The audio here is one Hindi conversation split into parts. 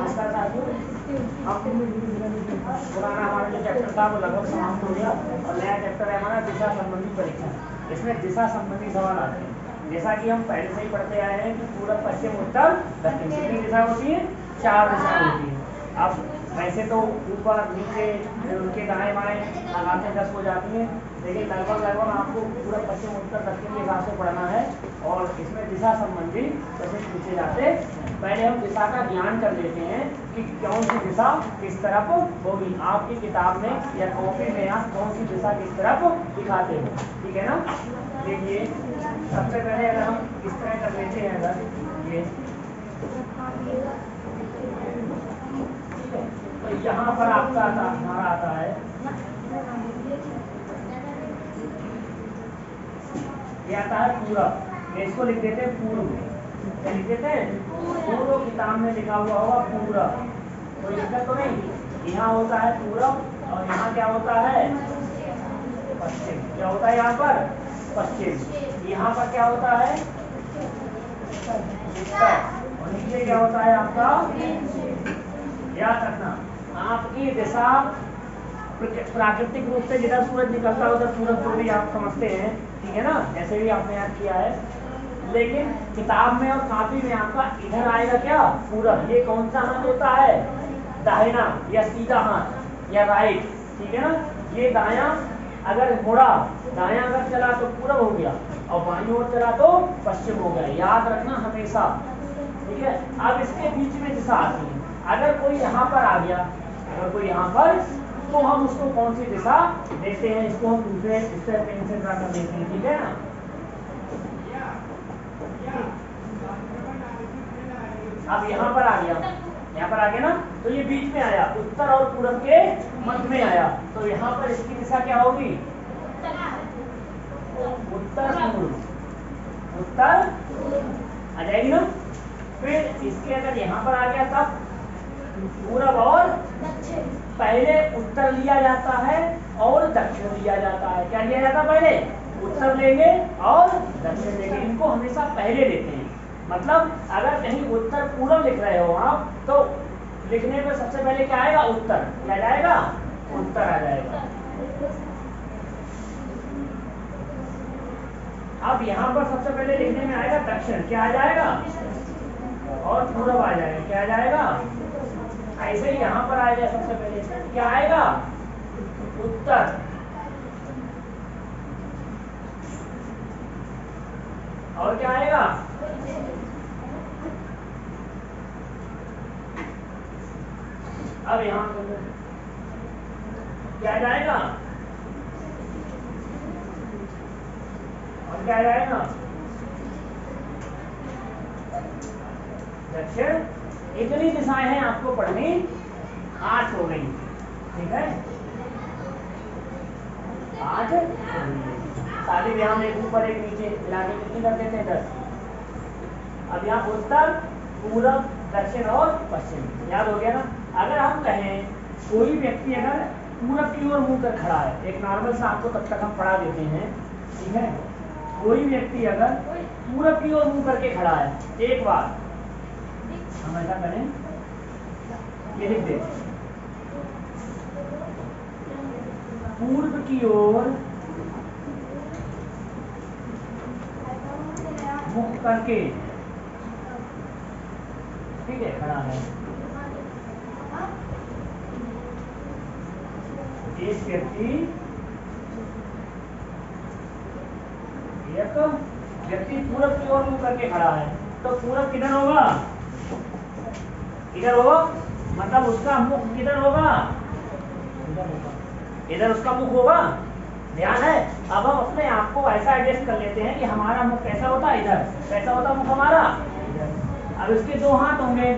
नमस्कार साथियों, पुराना हमारा जो चैप्टर था वो लगभग समाप्त हो गया और नया चैप्टर है हमारा दिशा संबंधी परीक्षण। इसमें दिशा संबंधी सवाल आते हैं। जैसा कि हम पहले से ही पढ़ते आए हैं कि पूरब, पश्चिम, उत्तर, दक्षिण कितनी दिशा होती है? 4 दिशा होती है। अब वैसे तो ऊपर नीचे उनके दाएं बाएं लगाते 10 हो जाती हैं, लेकिन लगभग आपको पूरब, पश्चिम, उत्तर, दक्षिण के हिसाब से पढ़ना है और इसमें दिशा संबंधी प्रश्न पूछे जाते हैं। पहले हम दिशा का ज्ञान कर लेते हैं कि कौन सी दिशा किस तरफ होगी। आपकी किताब में या कॉपी में आप कौन सी दिशा किस तरफ दिखाते हो, ठीक है ना। देखिए सबसे पहले अगर हम इस तरह कर लेते हैं, अगर ये तो यहाँ पर आपका हमारा आता है ये आता है पूरब। इसको लिख देते हैं पूर्व। क्या लिख देते हैं? पूर्व। किताब में लिखा हुआ होगा पूरब, कोई दिक्कत तो नहीं। यहाँ होता है पूरब और यहाँ क्या होता है? पश्चिम। क्या होता है यहाँ पर? पश्चिम। यहाँ पर क्या होता है? उत्तर। और नीचे क्या होता है आपका? याद रखना, आपकी दिशा प्राकृतिक रूप से जिधर सूरज निकलता है उधर पूरब को भी आप समझते हैं, ठीक है ना, जैसे भी आपने याद किया है। लेकिन किताब में और कॉपी में आपका इधर आएगा क्या? पूरब। ये कौन सा हाथ होता है? दाहिना या सीधा हाथ या राइट, ठीक है ना। ये दायां अगर मुड़ा, दायां अगर चला तो पूरब हो गया और बाईं ओर चला तो पश्चिम हो गया। याद रखना हमेशा, ठीक है। अब इसके बीच में दिशा आती है। अगर कोई यहाँ पर आ गया, अगर कोई यहाँ पर, तो हम उसको कौन सी दिशा देते हैं? इसको हम दूसरे पेन से ड्रा कर देते हैं, ठीक है ना। अब यहाँ पर आ गया, यहाँ पर आ गया ना, तो ये बीच में आया, उत्तर और पूरब के मध्य में आया, तो यहाँ पर इसकी दिशा क्या होगी? उत्तर पूर्व। उत्तर आ जाएगी ना। फिर इसके अगर यहाँ पर आ गया तब पूरब और दक्षिण। पहले उत्तर लिया जाता है और दक्षिण लिया जाता है। क्या लिया जाता है? पहले उत्तर लेंगे और दक्षिण लेंगे। इनको हमेशा पहले लेते हैं। मतलब अगर कहीं उत्तर पूरब लिख रहे हो आप, तो लिखने में सबसे पहले क्या आएगा? उत्तर। क्या जाएगा? उत्तर आ जाएगा। अब यहाँ पर सबसे पहले लिखने में आएगा दक्षिण। क्या आ जाएगा? और पूरब आ जाएगा। क्या आ जाएगा? ऐसे ही यहाँ पर आएगा सबसे पहले क्या आएगा? उत्तर। और क्या आएगा? अब यहाँ क्या जाएगा? और क्या जाएगा? दक्षिण। इतनी दिशाएं हैं आपको पढ़नी, 8 हो गई, ठीक है। 8 सारी भी हम एक ऊपर एक नीचे मिला के कितनी कर देते हैं? 10। अब यहाँ उत्तर, पूरब, दक्षिण और पश्चिम याद हो गया ना। अगर हम कहें कोई व्यक्ति अगर पूरब की ओर मुंह कर खड़ा है, एक नॉर्मल सा आपको तब तक हम पढ़ा देते हैं, ठीक है। कोई व्यक्ति अगर पूरब की ओर मुंह करके खड़ा है, एक बार हम ऐसा करें, ये लिख दे, पूर्व की ओर मुख करके, ठीक है, खड़ा है। एक व्यक्ति पूरब की ओर मुख करके खड़ा है, तो पूरब किधर होगा? इधर होगा। मतलब उसका मुख किधर होगा? इधर उसका मुख होगा। ध्यान है। अब हम अपने आप को ऐसा एडजस्ट कर लेते हैं कि हमारा मुख कैसा होता है? इधर। कैसा होता मुख हमारा? इधर। अब इसके 2 हाथ होंगे,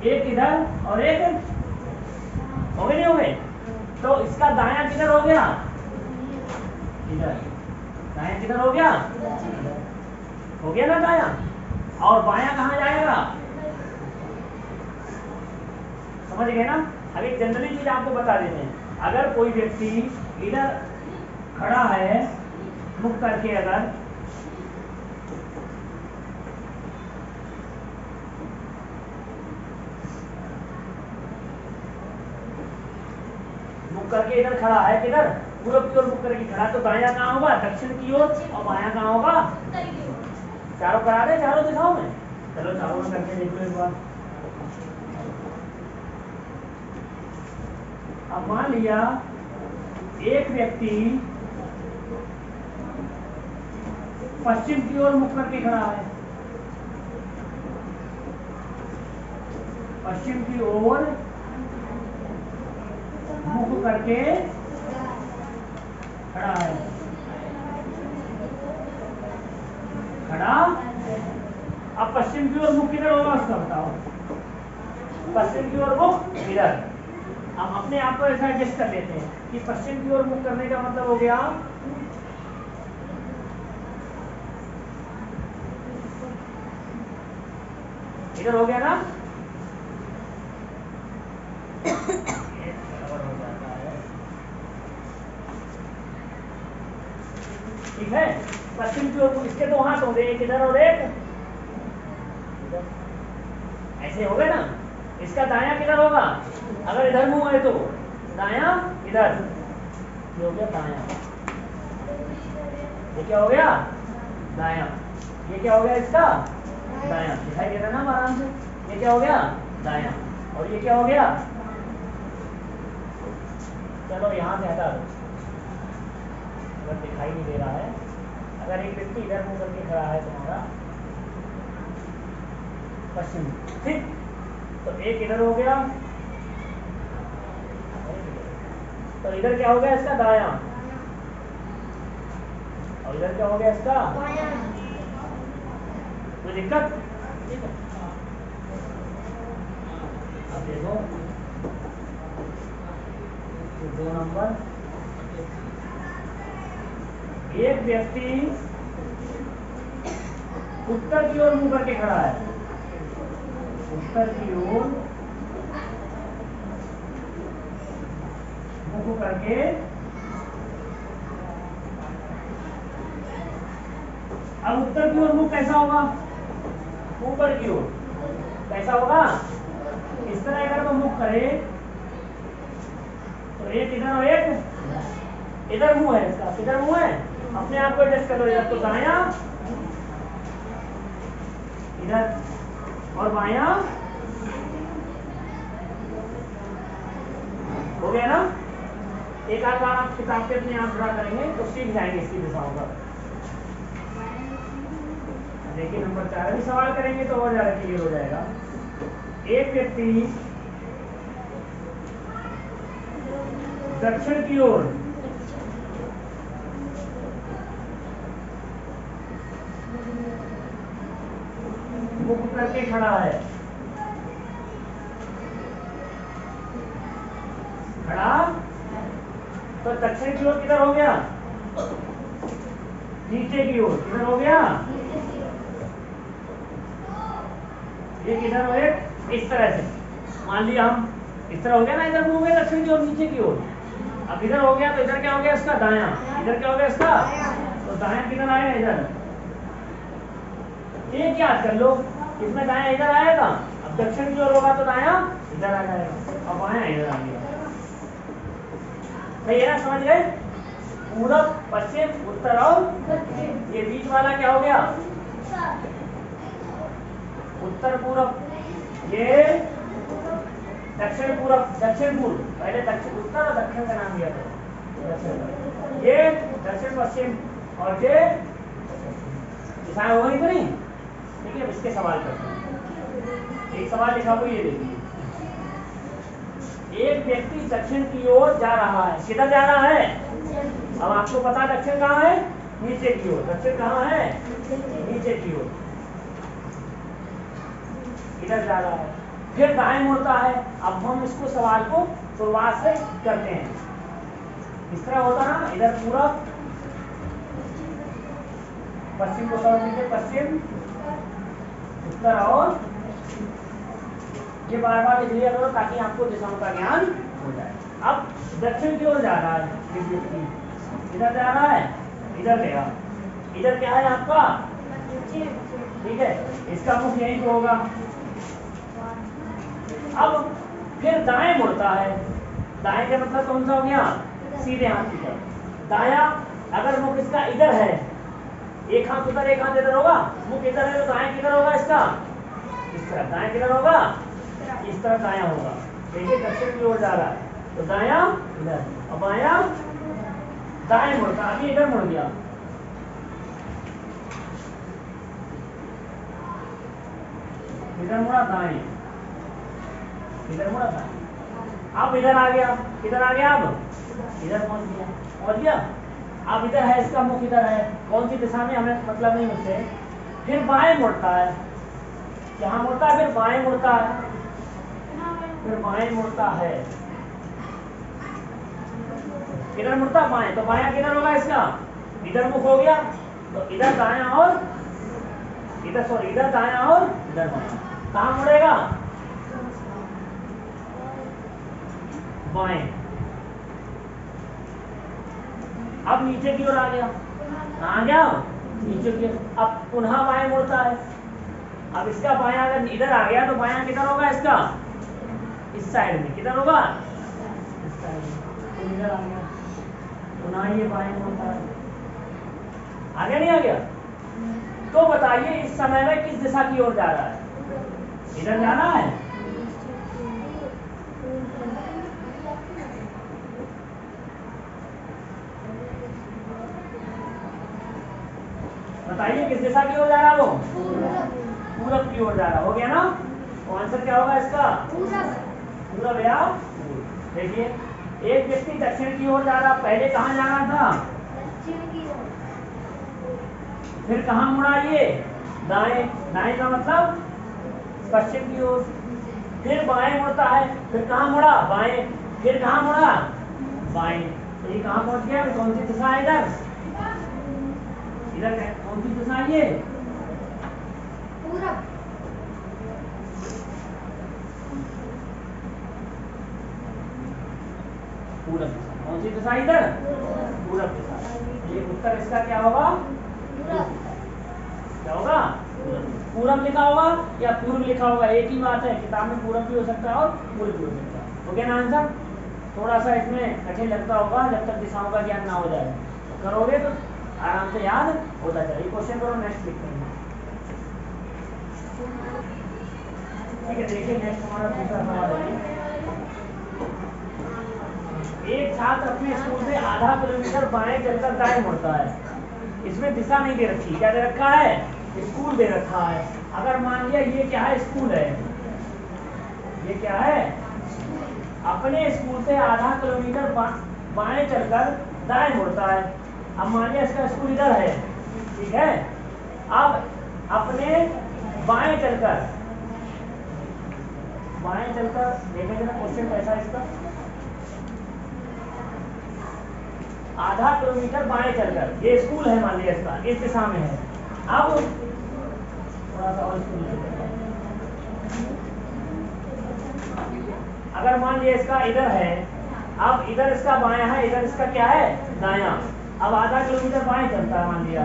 एक इधर और एक हो गए, नहीं हो गए? तो इसका दायां किधर हो गया? इधर। दायां किधर हो गया? हो गया ना दायां। और बायां कहाँ जाएगा? समझ गए ना। अब एक जनरली चीज आपको बता देते हैं। अगर कोई व्यक्ति इधर खड़ा है मुख करके, अगर करके इधर खड़ा है, किधर पूरब की ओर मुख करके खड़ा, तो दायां कहाँ होगा, दक्षिण की ओर, और बायां कहाँ होगा, चारों करा दे, चारों दिशाओं में। चलो चारों में करके देख लो एक बार। अब मान लिया एक व्यक्ति पश्चिम की ओर मुख करके खड़ा है, पश्चिम की ओर मुख करके खड़ा है, खड़ा। अब पश्चिम की ओर मुख किधर होगा उसका बताओ, पश्चिम की ओर मुख इधर। हम अपने आप को ऐसा एडजस्ट कर लेते हैं कि पश्चिम की ओर मुख करने का मतलब हो गया इधर हो गया ना, ठीक है। पश्चिम की ओर इसके दो हाथ होंगे, एक इधर और एक इधर, ऐसे हो गए ना। इसका दायां किधर होगा, अगर इधर मुंह है तो दायां इधर, ये हो गया दायां, ये क्या हो गया दायां, ये क्या हो गया इसका दायां, दिखाई दे रहा ना आराम से, ये क्या हो गया दायां, और ये क्या हो गया, चलो यहाँ से हटा दो अगर दिखाई नहीं दे रहा है। अगर एक व्यक्ति इधर मुंह करके खड़ा है तुम्हारा पश्चिम, ठीक, तो एक इधर हो गया, तो इधर क्या हो गया इसका दायां, और इधर क्या हो गया इसका कोई दिक्कत, ठीक है। अब देखो 2 नंबर, एक व्यक्ति उत्तर की ओर मुंह करके खड़ा है, उत्तर की ओर मुंह करके, अब उत्तर की ओर मुंह कैसा होगा, ऊपर की ओर कैसा होगा, इस तरह अगर वो मुंह करे तो एक इधर और एक इधर मुंह है, इसका किधर मुंह है, अपने आप को एडजस्ट कर लो, इधर तो दायां इधर और बायां, हो गया ना। एक आध बार आप किताब पे अपने आप ड्रा करेंगे तो सीख जाएंगे इसकी दिशाओं का। देखिए नंबर 4 भी सवाल करेंगे तो और ज्यादा क्लियर हो जाएगा। एक व्यक्ति दक्षिण की ओर मुख करके खड़ा है, खड़ा, तो दक्षिण की ओर किधर हो गया, नीचे की ओर किधर हो गया, ये किधर हो, एक इस तरह से मान लिया हम, इस तरह हो गया ना, इधर मुंह हो गया दक्षिण की ओर नीचे की ओर। अब इधर हो गया तो इधर क्या हो गया इसका दायां, इधर क्या हो गया इसका, तो दायां किधर आएगा इधर, एक याद कर लो, इसमें दायां इधर आएगा, अब दक्षिण की ओर होगा तो दायां इधर आ जाएगा, अब बायां इधर आ गया, सही है ना, समझ गए। पूरब पश्चिम उत्तर और दक्षिण, ये बीच वाला क्या हो गया उत्तर पूरब, ये दक्षिण पूरब, दक्षिण पूर्व, पहले दक्षिण उत्तर और दक्षिण का नाम दिया था, ये दक्षिण पश्चिम और ये दिशाएं हो गई तो नहीं, ठीक है। इसके सवाल करते हैं, एक सवाल लिखा हुआ ये देखिए, एक व्यक्ति दक्षिण की ओर जा रहा है, किधर जा रहा है, अब आपको पता दक्षिण कहाँ है, नीचे की ओर, दक्षिण कहाँ है, नीचे की ओर, इधर जा रहा है, फिर दाएं मुड़ता है। अब हम इसको सवाल को शुरुआत से करते हैं, इस तरह होता ना, इधर पूरब पश्चिम को समझ लीजिए, पश्चिम उत्तर और ये बार बार लिख लिया करो ताकि आपको दिशाओं का ज्ञान हो जाए। अब दक्षिण की ओर जा रहा है, इधर जा रहा है, इधर गया, इधर क्या है आपका, ठीक है, इसका मुख यहीं पे होगा। अब फिर दाएं मुड़ता है, दाएं का मतलब कौन सा हो गया, सीधे हाथ की तरफ। दाया अगर मुख इसका इधर है, एक हाथ उधर एक हाथ इधर होगा, मुख इधर है तो दाएं किधर होगा इसका, इस तरफ। दाएं किधर होगा, इस तरफ दाया होगा। देखिए दक्षिण की ओर जा रहा है तो दाया इधर, और बाया दाएं मुड़ता, अभी इधर मुड़ गया। इधर मुड़ा दाएं, इधर मुड़ा दाएं। अब इधर आ गया, किधर आ गया, अब इधर पहुंच गया, पहुंच गया। अब इधर है, इसका मुख इधर है, कौन सी दिशा में हमें मतलब नहीं उससे। फिर बाएं मुड़ता है, कहाँ मुड़ता है, फिर बाएं मुड़ता है, फिर बाएं मुड़ता है, किधर मुड़ता, बाएं। तो बायां किधर होगा इसका, इधर मुख हो गया, तो इधर दायां और इधर, सॉरी इधर दायां और इधर बायां। कहाँ मुड़ेगा, बाएं। अब नीचे की ओर आ गया, आ गया नीचे की ओर। अब पुनः बाएं मुड़ता है। अब इसका बायां अगर इधर आ गया तो बायां किधर होगा इसका, इस साइड में। किधर होगा, इस साइड में। तो इधर आ गया, पुनः ये बाएं मुड़ता है। आ गया, नहीं आ गया। तो बताइए इस समय में किस दिशा की ओर जा रहा है, इधर जाना है। बताइए किस दिशा की ओर जा रहा है वो, पूरब की ओर जा रहा। हो गया ना, तो आंसर क्या होगा इसका, पूरब या पूर्व। देखिए एक व्यक्ति दक्षिण की ओर जा रहा, पहले कहाँ जाना था, फिर कहाँ मुड़ा ये, दाएं। दाएं का मतलब पश्चिम की ओर। फिर बाएं मुड़ता है, फिर कहाँ मुड़ा, बाएं। फिर कहाँ मुड़ा, बाएं। तो ये कहाँ पहुंच गया, कौन सी दिशा है, इधर। इधर कौन सी दिशा है ये, पूरब। पूरब दिशा, कौन सी दिशा इधर, पूरब दिशा। ये उत्तर इसका क्या होगा, क्या होगा, पूरब लिखा होगा या पूर्व लिखा होगा, एक ही बात है। किताब में पूरब भी हो सकता है और पूर्व भी हो सकता है। हो गया ना आंसर। थोड़ा सा इसमें कठिन लगता होगा जब तक दिशाओं का ज्ञान ना हो जाए, करोगे तो आराम से याद होता जाए। क्वेश्चन करो, नेक्स्ट लिखते हैं। ठीक है, देखिए नेक्स्ट हमारा दूसरा सवाल है। एक छात्र अपने स्कूल से आधा किलोमीटर बाएं चलकर दाएं मुड़ता है। इसमें दिशा नहीं दे रखी, क्या दे रखा है, स्कूल दे रखा है। अगर मान लिया ये क्या है, स्कूल है, ये क्या है, अपने स्कूल से आधा किलोमीटर बाएं चलकर दाएं मुड़ता है। अब मान लिया इसका स्कूल इधर है, ठीक है। अब अपने बाएं चलकर देखें जरा क्वेश्चन कैसा है इसका। आधा किलोमीटर बाएं चलकर, ये स्कूल है मान लिया इसका, इस दिशा में है। अब थोड़ा सा और अगर मान लिया इसका इधर है, अब इधर इसका बायां है, इधर इसका क्या है, दायां। अब आधा किलोमीटर बाएं चलता है, मान लिया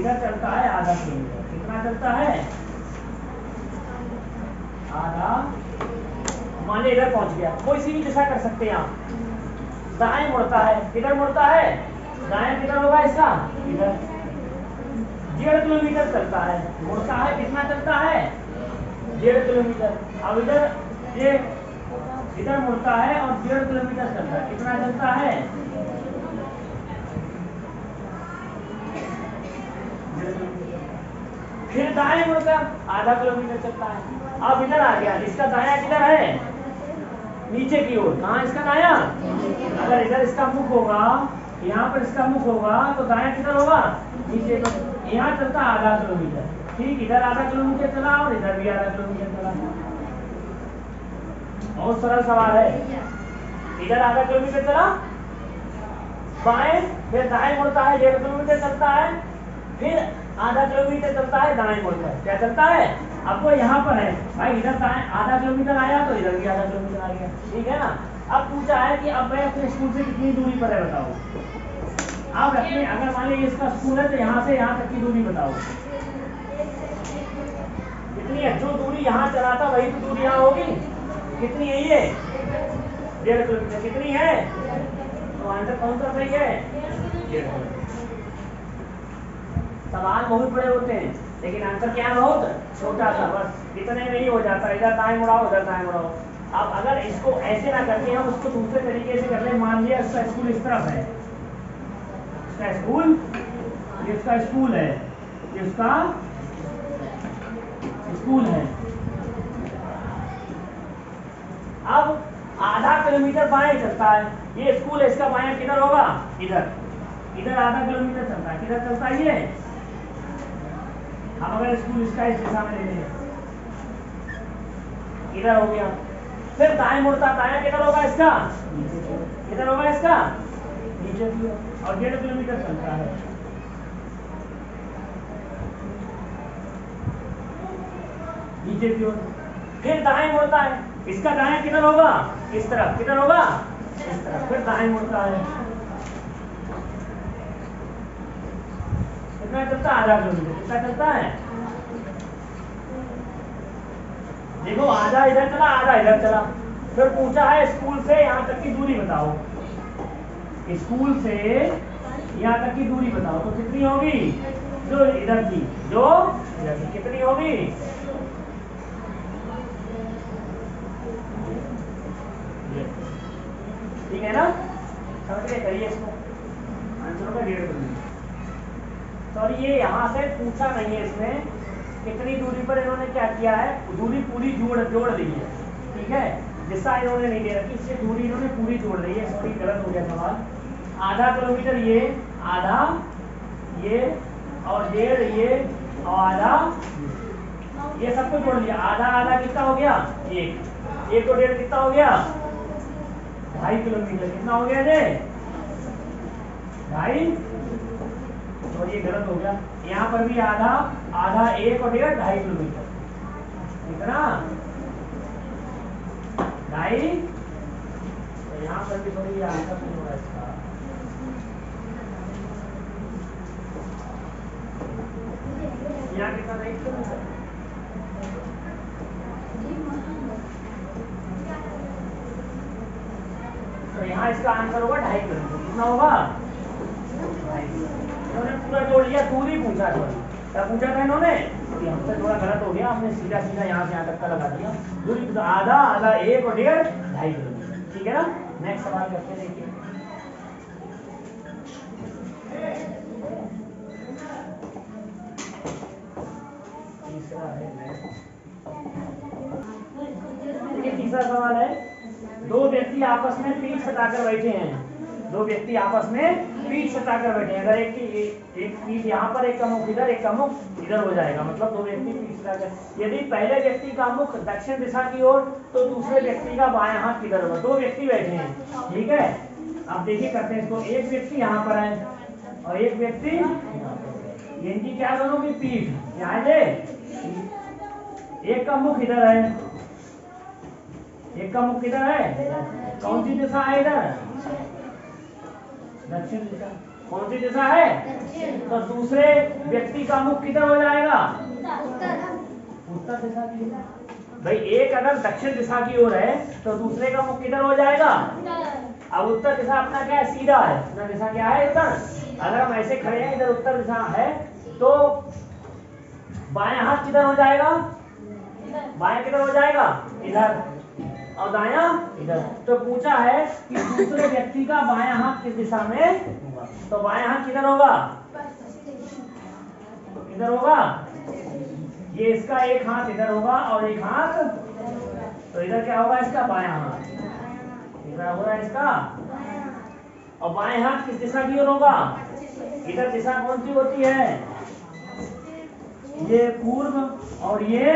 इधर चलता है आधा किलोमीटर। कितना चलता है, आधा। मान लिया इधर पहुंच गया, कोई सी भी दिशा कर सकते हैं आप। दाएं मुड़ता है, किधर मुड़ता है, दाएं किधर होगा इसका, इधर। 1.5 किलोमीटर चलता है, मुड़ता है, कितना चलता है, 1.5 किलोमीटर। अब इधर ये इधर मुड़ता है और 1.5 किलोमीटर चलता है, कितना चलता है, 1.5 किलोमीटर। फिर दाएं मुड़कर आधा किलोमीटर चलता है। अब इधर आ गया, इसका दायां किधर है, नीचे की ओर। कहाँ इसका दायां, अगर इधर इसका मुख होगा, यहाँ पर इसका मुख होगा, तो दायां किधर होगा, नीचे। तो यहाँ चलता आधा किलोमीटर, ठीक। इधर आधा किलोमीटर चला और इधर भी आधा किलोमीटर चला। बहुत सरल सवाल है। इधर आधा किलोमीटर चला बाएं, फिर दाएं मुड़ता है, 1.5 किलोमीटर चलता है, फिर आधा किलोमीटर चलता है दाएं मुड़कर। क्या चलता है, आपको यहाँ पर है भाई, इधर दाएं आधा किलोमीटर आया तो इधर भी आधा किलोमीटर आ गया, ठीक है ना। अब पूछा है कि अब मैं अपने स्कूल से कितनी दूरी पर है, बताओ। अब अपने, अगर मान लीजिए इसका स्कूल है तो यहाँ से यहाँ तक की दूरी बताओ कितनी है। जो दूरी यहाँ चला था वही तो दूरी यहाँ होगी, कितनी है ये, 1.5 किलोमीटर कितनी है? तो आंसर कौन सा सही है? 1.5 किलोमीटर। सवाल बहुत बड़े होते हैं लेकिन आंसर क्या है? बहुत छोटा सा, बस इतने में ही हो जाता है, इधर दाएं मुड़ाओ उधर दाएं मुड़ाओ। अब अगर इसको ऐसे ना करके हम उसको दूसरे तरीके से कर ले, मान लिया इसका स्कूल इस तरफ है, इसका स्कूल, ये इसका स्कूल है, ये इसका स्कूल है। अब आधा किलोमीटर बाएं चलता है, ये स्कूल है, इसका बायां किधर होगा? इधर। इधर आधा किलोमीटर चलता है, किधर चलता है ये? हम अगर स्कूल इसका इस दिशा में ले लें, इधर हो गया, फिर दाएं मुड़ता, दायां किधर होगा इसका? किधर होगा इसका? नीचे की ओर, और 1.5 किलोमीटर चलता है। नीचे की ओर, फिर दाएं मुड़ता है, इसका दायां किधर होगा? इस तरफ, किधर होगा? इस तरफ, फिर दाएं मुड़ता है, कितना चलता है? आधा किलोमीटर। कितना चलता है? देखो आधा इधर चला, आधा इधर चला। फिर पूछा है स्कूल से यहाँ तक की दूरी बताओ, स्कूल से यहाँ तक की दूरी बताओ, तो कितनी होगी? जो इधर की, जो इधर की, कितनी होगी? ठीक है ना? समझ गए? करिए इसको, आंसर का 1.5 किलोमीटर। सॉरी, ये यहाँ से पूछा नहीं है, इसमें कितनी दूरी पर इन्होंने क्या किया है, दूरी पूरी जोड़ दी है। ठीक है, दिशा इन्होंने नहीं दे रखी, इससे दूरी इन्होंने पूरी जोड़ दी है। सॉरी, गलत हो गया सवाल। आधा किलोमीटर ये, आधा ये, और 1.5 ये, और आधा ये, सबको जोड़ लिया। आधा आधा कितना हो गया? 1, 1 और 1.5 कितना हो गया? 2.5 किलोमीटर। कितना हो गया ये? 2.5। और ये गलत हो गया, यहाँ पर भी आधा आधा, 1 और 1.5, 2.5 किलोमीटर। कितना? 2.5। तो यहाँ पर भी थोड़ी आंसर नहीं होगा इसका। यहाँ कितना? 2.5 किलोमीटर। तो यहाँ इसका आंसर होगा 2.5 किलोमीटर। कितना होगा? 2.5। इन्होंने पूरा जोड़ लिया, दूरी पूछा था, क्या पूछा था इन्होंने? हमसे थोड़ा गलत हो गया, हमने सीधा सीधा यहाँ से यहाँ तक का लगा दिया। दूरी तो आधा आधा, 1 और 1.5, 2.5 किलोमीटर। ठीक है ना? नेक्स्ट सवाल करते हैं, देखिए। तीसरा है, देखिए तीसरा सवाल है, दो व्यक्ति आपस में पीठ सटाकर बैठे हैं। दो व्यक्ति आपस में पीठ सटाकर बैठे हैं। अगर एक पीठ यहाँ पर, एक का मुख इधर, एक का मुख इधर हो जाएगा, मतलब दो व्यक्ति पीठ सटाकर। यदि पहले व्यक्ति का मुख दक्षिण दिशा की ओर, तो दूसरे व्यक्ति का बायां हाथ किधर होगा? दो व्यक्ति बैठे हैं, ठीक है। अब देखिए करते हैं इसको। एक व्यक्ति यहाँ पर है और एक व्यक्ति, इनकी क्या दोनों की पीठ यहाँ है, एक का मुख इधर है, एक का मुख किधर है? कौन सी दिशा है इधर? दक्षिण दिशा। कौन सी दिशा है? तो दूसरे व्यक्ति का मुख किधर हो जाएगा? उत्तर दिशा की ओर। भाई एक अगर दक्षिण दिशा की ओर है तो दूसरे का मुख किधर हो जाएगा? अब उत्तर दिशा अपना क्या है? सीधा है। अपना दिशा क्या है? उत्तर। अगर हम ऐसे खड़े हैं, इधर उत्तर दिशा है, तो बायां हाथ किधर हो जाएगा? बायां किधर हो जाएगा? इधर। और दायां इधर। तो पूछा है कि दूसरे व्यक्ति का बायां हाथ किस दिशा में होगा? तो बायां हाथ किधर होगा? इधर होगा। ये इसका एक हाथ इधर होगा और एक हाथ, तो इधर क्या होगा? इसका बायां हाथ इधर होगा इसका। और बाएं हाथ किस दिशा की ओर होगा? इधर। दिशा कौन सी होती है? ये पूर्व और ये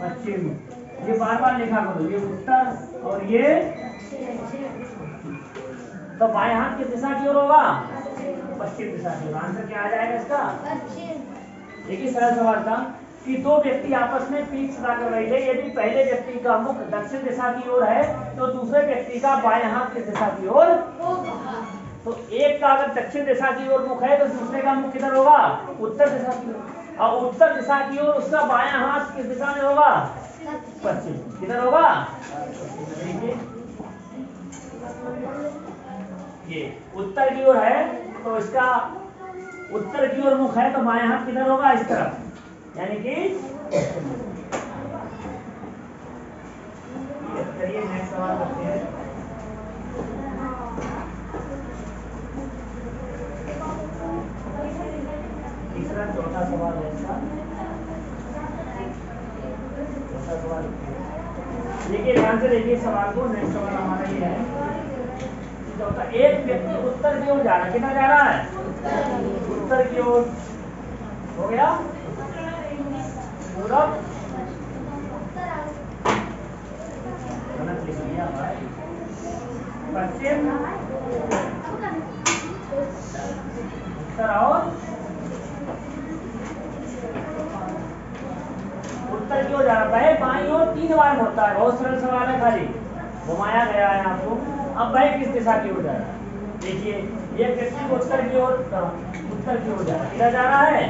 पश्चिम। ये बार बार लिखा करो, ये उत्तर और ये। तो बाएं हाथ किस दिशा की ओर होगा? पश्चिम दिशा की ओर। आंसर क्या आ जाएगा इसका? देखिए सरल सवाल था कि दो व्यक्ति आपस में पीठ सटाकर बैठे। यदि पहले व्यक्ति का मुख दक्षिण दिशा की ओर है तो दूसरे व्यक्ति का बाएं हाथ किस दिशा की ओर? तो एक का अगर दक्षिण दिशा की ओर मुख है तो दूसरे का मुख किधर होगा? उत्तर दिशा की ओर। और उत्तर दिशा की ओर उसका बायां हाथ किस दिशा में होगा? पश्चिम। किधर होगा? देखिए ये उत्तर की ओर है तो इसका उत्तर की ओर मुख है तो बाएं हाथ किधर होगा? इस तरफ, यानी कि चलिए नेक्स्ट सवाल करते हैं। तीसरा चौथा सवाल है इसका। चौथा सवाल देखिए, ध्यान से देखिए सवाल को। नेक्स्ट सवाल हमारा ये है, चौथा। एक व्यक्ति उत्तर की ओर जा रहा है, किधर जा रहा है? उत्तर की ओर। हो गया? पूरब, गलत लिख दिया भाई, पश्चिम, उत्तर और उत्तर की ओर जा रहा है। बाईं ओर 3 बार मुड़ता है। बहुत सरल सवाल है, खाली घुमाया गया है आपको। अब वह किस दिशा की ओर जा रहा है? देखिए, ये व्यक्ति उत्तर की ओर जा रहा है। इधर जा रहा है।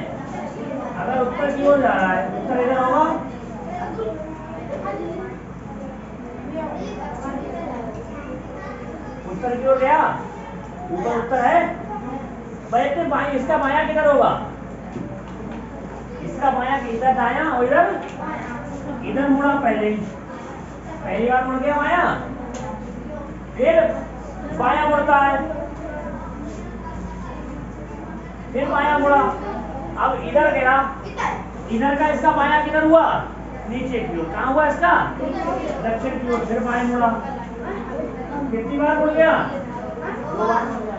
अगर उत्तर की ओर जा रहा है, उत्तर इधर होगा। उत्तर की ओर गया, ऊपर उत्तर है। वैसे बाएं, इसका बायां किधर होगा? इसका बायां इधर, दायां और इधर मुड़ा। पहली बार मुड़ गया बायां, फिर बायां मुड़ता है, फिर बायां मुड़ा। अब इधर गया, इधर का इसका बायां किधर हुआ? नीचे की ओर। कहाँ हुआ इसका? दक्षिण की ओर। फिर बाएं मुड़ा। कितनी बार मुड़ गया? 2 बार मुड़ गया।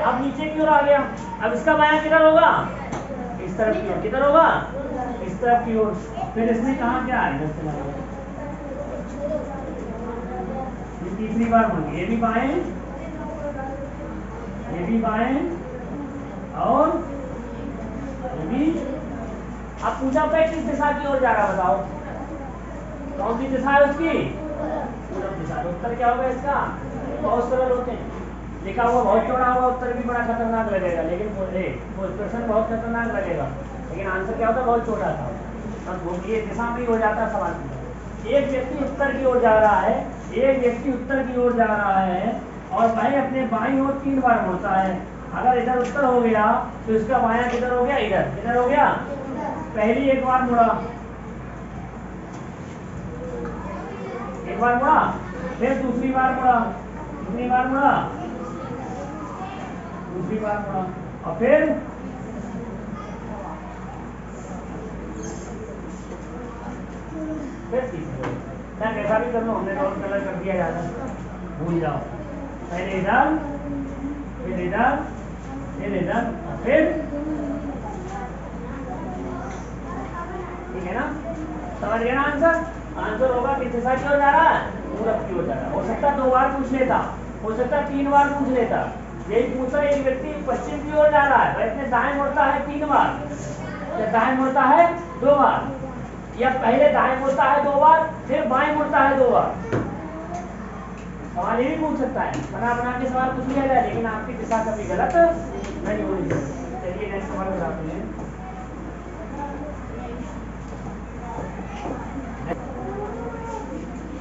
अब नीचे की ओर आ गया। अब इसका बायां किधर होगा? इस तरफ की ओर। किधर होगा? इस तरफ की ओर। फिर इसने कहा क्या? इधर चला गया। ये तीसरी बार मुड़ गया। ये भी बाएं, ये भी बाएं और ये भी। अब पूछा पे किस दिशा की ओर जा रहा, बताओ कौन सी दिशा है उसकी? पूरब दिशा। उत्तर क्या होगा इसका? बहुत सरल होते हैं। लिखा हुआ बहुत चौड़ा होगा, उत्तर भी बड़ा खतरनाक लगेगा, लेकिन क्वेश्चन बहुत खतरनाक लगेगा, लेकिन आंसर क्या होता है? बहुत छोटा था। अब ये दिशा में हो जाता है सवाल। एक व्यक्ति उत्तर की ओर जा रहा है, एक व्यक्ति उत्तर की ओर जा रहा है और भाई अपने बाईं ओर 3 बार मुड़ता है। अगर इधर उत्तर हो गया तो इसका बायां किधर हो गया? इधर। किधर हो गया? पहली एक बार मुड़ा, एक बार मुड़ा, फिर दूसरी बार मुड़ा, दूसरी बार मुड़ा, दूसरी बार मुड़ा और फिर तीसरी। मैं कैसा भी कर लो, हमने तो और कलर कर दिया ज्यादा, भूल जाओ। पहले इधर, फिर इधर, फिर इधर, फिर। ठीक है ना? समझ गए ना आंसर? आंसर होगा किस दिशा की ओर जा रहा है? पूरब की ओर जा रहा है। हो सकता है 2 बार पूछ लेता, हो सकता है 3 बार पूछ लेता। यही पूछा, एक व्यक्ति पश्चिम की ओर जा रहा है, वैसे दाएं मुड़ता है 3 बार, या दाएं मुड़ता है 2 बार, या पहले दाएं मुड़ता है 2 बार, फिर बाएं मुड़ता है 2 बार। सवाल ये भी पूछ सकता है, बना बना के सवाल पूछ लिया जाए, लेकिन आपकी दिशा कभी गलत नहीं होनी चाहिए। चलिए नेक्स्ट सवाल बताते हैं।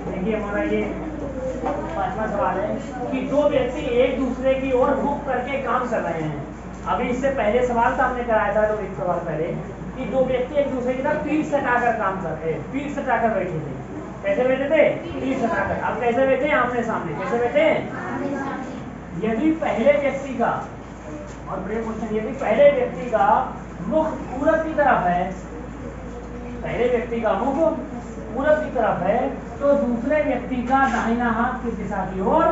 देखिए हमारा ये 5वां सवाल है कि 2 व्यक्ति एक दूसरे की ओर मुख करके काम कर रहे हैं। अभी इससे पहले सवाल तो हमने कराया था, तो एक सवाल पहले कि 2 व्यक्ति एक दूसरे की तरफ पीठ सटाकर काम कर रहे हैं, पीठ सटाकर बैठे थे। कैसे बैठे थे? पीठ सटाकर। अब कैसे बैठे? आमने सामने। कैसे बैठे? यदि पहले व्यक्ति का, और बड़े क्वेश्चन, यदि पहले व्यक्ति का मुख पूरब की तरफ है, पहले व्यक्ति का मुख पूरब की तरफ है, तो दूसरे व्यक्ति का दाहिना हाथ किस दिशा की ओर?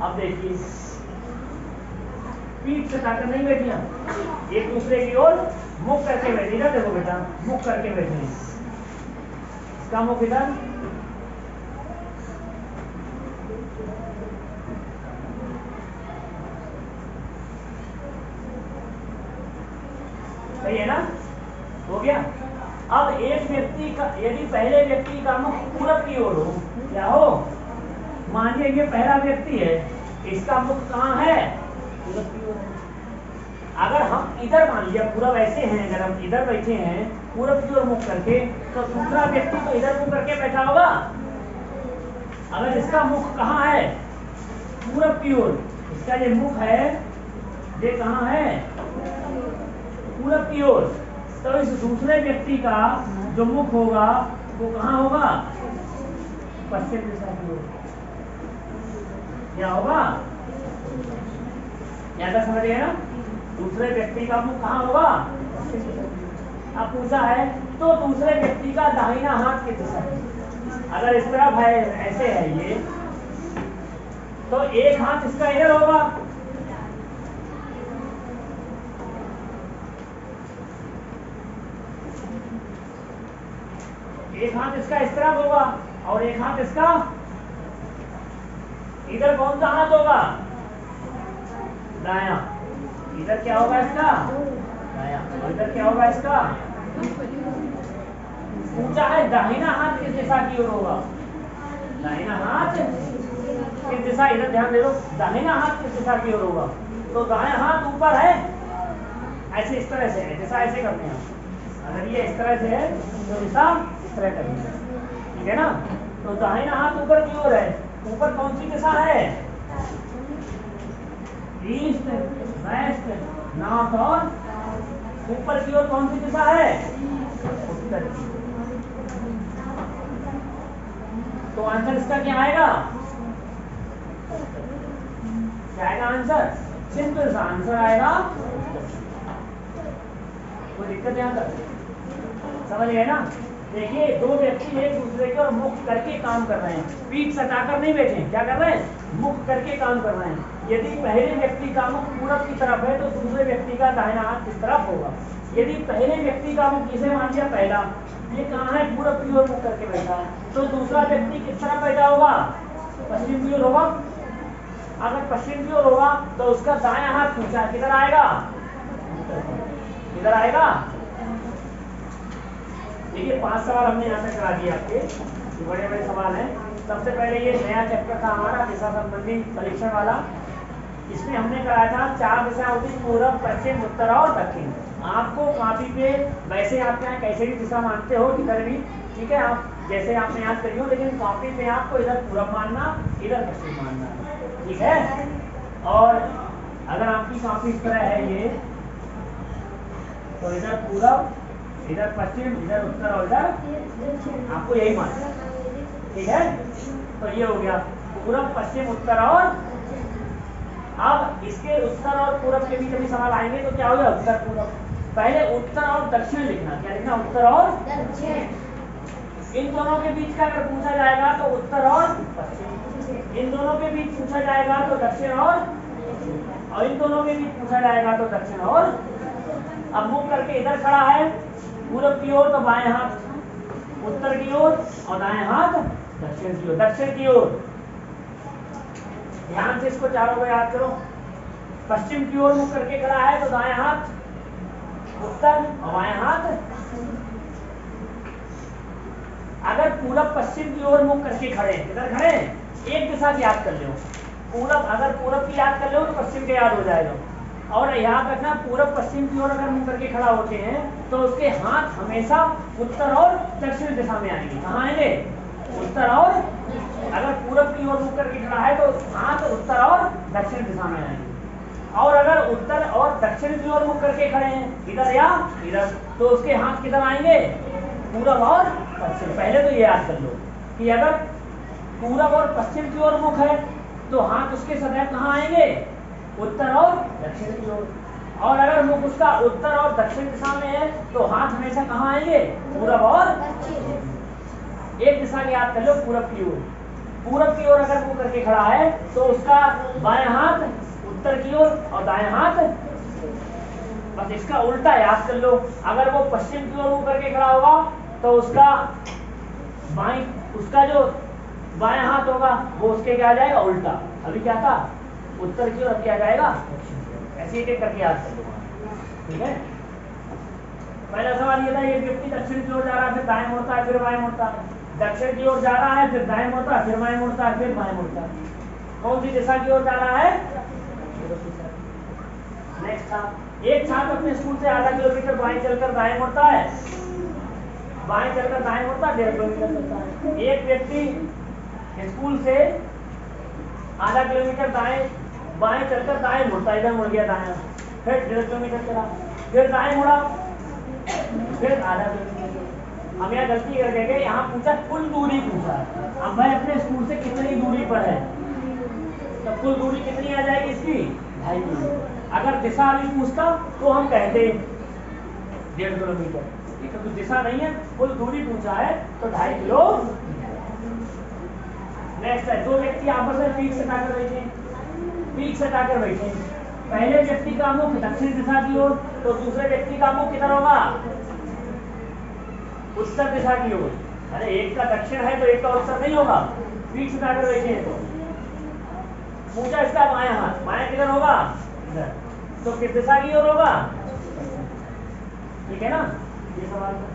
अब देखिए, पीठ सटाकर नहीं बैठी हम, एक दूसरे की ओर मुख करके बैठी ना। देखो बेटा, मुख करके बैठे हैं, इसका मुख इधर, सही है ना? हो गया। अब एक व्यक्ति का, यदि पहले व्यक्ति का मुख पूरब की ओर हो, क्या हो? मानिए ये पहला व्यक्ति है, इसका मुख कहाँ है? पूरब की ओर है। अगर हम इधर मान लिया, पूरब ऐसे हैं, अगर हम इधर बैठे हैं पूरब की ओर मुख करके, तो दूसरा व्यक्ति तो इधर मुख करके बैठा होगा। अगर इसका मुख कहाँ है, पूरब की ओर, इसका ये मुख है, ये कहाँ है, पूरब की ओर, तो इस दूसरे व्यक्ति का जो मुख होगा वो कहाँ होगा, पश्चिम दिशा की ओर। क्या होगा, यहाँ तक समझ गए ना, दूसरे व्यक्ति का मुख कहाँ होगा, पश्चिम दिशा की ओर। अब पूछा है तो दूसरे व्यक्ति का दाहिना हाथ किस दिशा है, अगर इस तरफ है, ऐसे है ये, तो एक हाथ इसका इधर होगा, एक हाथ इसका इस तरफ होगा और एक हाथ इसका इधर। कौन सा हाथ होगा, दायां। इधर क्या होगा इसका, दायां, और इधर क्या होगा इसका। पूछा है दाहिना हाथ किस दिशा की ओर होगा, दाहिना हाथ किस दिशा, इधर ध्यान दे दो, दाहिना हाथ किस दिशा की ओर होगा, तो दायां हाथ ऊपर है, ऐसे इस तरह से है, दिशा ऐसे करते हैं। अगर ये इस तरह से है तो दिशा इस तरह करनी है, ठीक है ना। तो दाहिना हाथ ऊपर की ओर है, ऊपर कौन सी दिशा है, ईस्ट, वेस्ट, नॉर्थ, और ऊपर की ओर कौन सी दिशा है, उत्तर की। तो आंसर इसका क्या आएगा, क्या आएगा आंसर, सिंपल सा आंसर आएगा। कोई दिक्कत यहाँ तक, समझ गए ना। देखिए दो व्यक्ति एक दूसरे के और मुख करके काम कर रहे हैं, पीठ सटाकर नहीं बैठे, क्या कर रहे हैं, मुख करके काम कर रहे हैं। यदि पहले व्यक्ति का मुख पूरब की तरफ है तो दूसरे व्यक्ति का दाहिना हाथ किस तरफ होगा। यदि पहले व्यक्ति का मुख, जिसे मान लिया पहला, ये कहाँ है, पूरब की ओर मुख करके बैठा है, तो दूसरा व्यक्ति किस तरफ बैठा होगा, पश्चिम की ओर होगा। अगर पश्चिम की ओर होगा तो उसका दायां हाथ ऊंचा किधर आएगा, इधर आएगा। देखिए 5 सवाल हमने यहाँ तक करा दिए आपके, बड़े बड़े सवाल हैं। सबसे पहले ये नया चैप्टर था हमारा दिशा संबंधी परीक्षण वाला, इसमें हमने कराया था 4 दिशा होती, पूरब, पश्चिम, उत्तर और दक्षिण। आपको कॉपी पे, वैसे आप यहाँ कैसे भी दिशा मानते हो, इधर भी ठीक है, आप जैसे आपने याद करी हो, लेकिन कॉपी पे आपको इधर पूरब मानना, इधर पश्चिम मानना, ठीक है। और अगर आपकी कॉपी इस तरह है ये, तो इधर पूरब, इधर पश्चिम, इधर उत्तर और इधर आपको यही मानना, ठीक है। तो ये हो गया पूरब, पश्चिम, उत्तर और, अब इसके उत्तर और पूरब के बीच अभी सवाल आएंगे तो क्या हो गया, उत्तर पूरब। पहले उत्तर और दक्षिण लिखना, क्या लिखना, उत्तर और दक्षिण। इन दोनों के बीच का अगर पूछा जाएगा तो उत्तर और पश्चिम, इन दोनों के बीच पूछा जाएगा तो दक्षिण और इन दोनों के बीच पूछा जाएगा तो दक्षिण और। अब मुख करके इधर खड़ा है पूरब की ओर, तो बाएं हाथ उत्तर की ओर और दाएं हाथ दक्षिण की ओर, दक्षिण की ओर। ध्यान से इसको चारों को याद करो। पश्चिम की ओर मुख करके खड़ा है तो दाएं हाथ उत्तर और बाएं हाथ। अगर पूरब पश्चिम की ओर मुख करके खड़े, किधर खड़े, एक दिशा की याद कर लो, पूरब, अगर पूरब की याद कर लो तो पश्चिम के याद हो जाएगा। और याद रखना पूरब पश्चिम की ओर अगर मुख करके खड़ा होते हैं तो उसके हाथ हमेशा उत्तर और दक्षिण दिशा में आएंगे। कहाँ आएंगे, उत्तर और। अगर पूरब की ओर मुख करके खड़ा है तो हाथ उत्तर और दक्षिण दिशा में आएंगे। और अगर उत्तर और दक्षिण की ओर मुख करके खड़े हैं, इधर या इधर, तो उसके हाथ किधर आएंगे, पूरब और पश्चिम। पहले तो ये याद कर लो कि अगर पूरब और पश्चिम की ओर मुख है तो हाथ उसके सदैव कहाँ आएंगे, उत्तर और दक्षिण की ओर। और अगर मुख उसका उत्तर और दक्षिण दिशा में है तो हाथ हमेशा कहाँ आएंगे, पूरब और दक्षिण। एक दिशा की याद कर लो, पूरब की ओर। पूरब की ओर अगर मुख करके खड़ा है तो उसका बाएं हाथ उत्तर की ओर और दाएं हाथ, बस इसका उल्टा याद कर लो। अगर वो पश्चिम की ओर मुख करके खड़ा होगा तो उसका उसका जो बाएं हाथ होगा वो उसके क्या आ जाएगा, उल्टा। अभी क्या था, उत्तर की ओर, अब क्या जाएगा, ऐसे एक एक करके याद कर लो, ठीक है। पहला सवाल ये था, ये व्यक्ति दक्षिण की ओर जा रहा है, फिर दाएं मुड़ता है, फिर बाएं मुड़ता है। दक्षिण की ओर जा रहा है, फिर दाएं मुड़ता है, फिर बाएं मुड़ता है, फिर बाएं मुड़ता है। कौन सी दिशा की ओर जा रहा है, नेक्स्ट था, एक छात्र अपने स्कूल से आधा किलोमीटर बाएं चलकर दाएं मुड़ता है, बाएं चलकर दाएं मुड़ता है, 1.5 किलोमीटर चलता है। एक व्यक्ति स्कूल से आधा किलोमीटर दाएं बाएं चलकर दाएं मुड़ता, इधर मुड़ गया दाएं, फिर 1.5 किलोमीटर चला, फिर दाएं मुड़ा, फिर आधा किलोमीटर। हम यहाँ गलती कर गए, यहाँ पूछा कुल दूरी पूछा। अब भाई अपने स्कूल से कितनी दूरी पर है, तो कुल दूरी कितनी आ जाएगी इसकी, 2.5 किलोमीटर। अगर दिशा भी पूछता तो हम कहते 1.5 किलोमीटर, क्योंकि दिशा नहीं है, कुल दूरी पूछा है तो 2.5 किलोमीटर। नेक्स्ट है, दो व्यक्ति आपस में पीठ सटाकर बैठे, पीठ सटाकर बैठे। पहले व्यक्ति का मुख दक्षिण दिशा की ओर, तो दूसरे व्यक्ति का मुख किधर होगा, उत्तर दिशा की ओर। अरे एक का दक्षिण है तो एक का उत्तर नहीं होगा, पीठ सटाकर बैठे हैं तो। पूछा इसका बायां हाथ, बायां किधर होगा, इधर, तो किस दिशा की ओर होगा, ठीक है ना, ये सवाल था।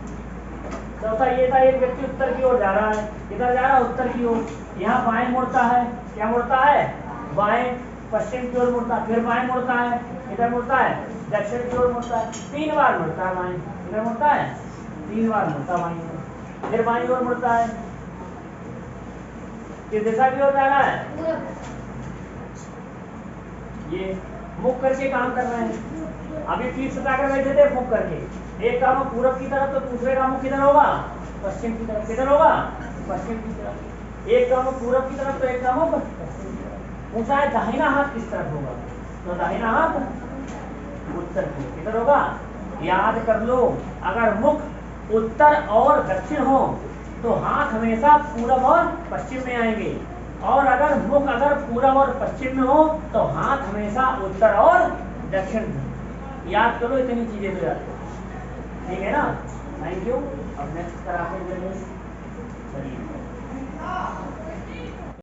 चौथा ये था, एक व्यक्ति उत्तर की ओर जा रहा है, किधर जा रहा है, उत्तर की ओर। यहाँ बाएं मुड़ता है, क्या मुड़ता है, बाएं, पश्चिम की ओर मुड़ता है, फिर बाएं मुड़ता है, इधर मुड़ता है, दक्षिण की ओर मुड़ता है, 3 बार मुड़ता है बाएं, इधर मुड़ता है, 3 बार मुड़ता है बाएं ओर, फिर बाएं ओर मुड़ता है। किस दिशा की ओर जा रहा है, ये मुख करके काम कर रहे हैं। अभी पीठ सटाकर बैठे थे मुख करके, एक का मुख पूरब की तरफ तो दूसरे का मुख किधर होगा, पश्चिम की तरफ। किधर होगा, पश्चिम की तरफ। एक का मुख पूरब की तरफ तो एक का मुख पश्चिम की तरफ। पूछा है दाहिना हाथ किस तरफ होगा, तो दाहिना हाथ उत्तर की ओर। किधर होगा, याद कर लो, अगर मुख उत्तर और दक्षिण हो तो हाथ हमेशा पूरब और पश्चिम में आएंगे, और अगर मुख अगर पूरब और पश्चिम में हो तो हाथ हमेशा उत्तर और दक्षिण में। याद करो, इतनी चीजें तो याद करो, ठीक है ना। Thank you. अब नेक्स्ट कराते हैं।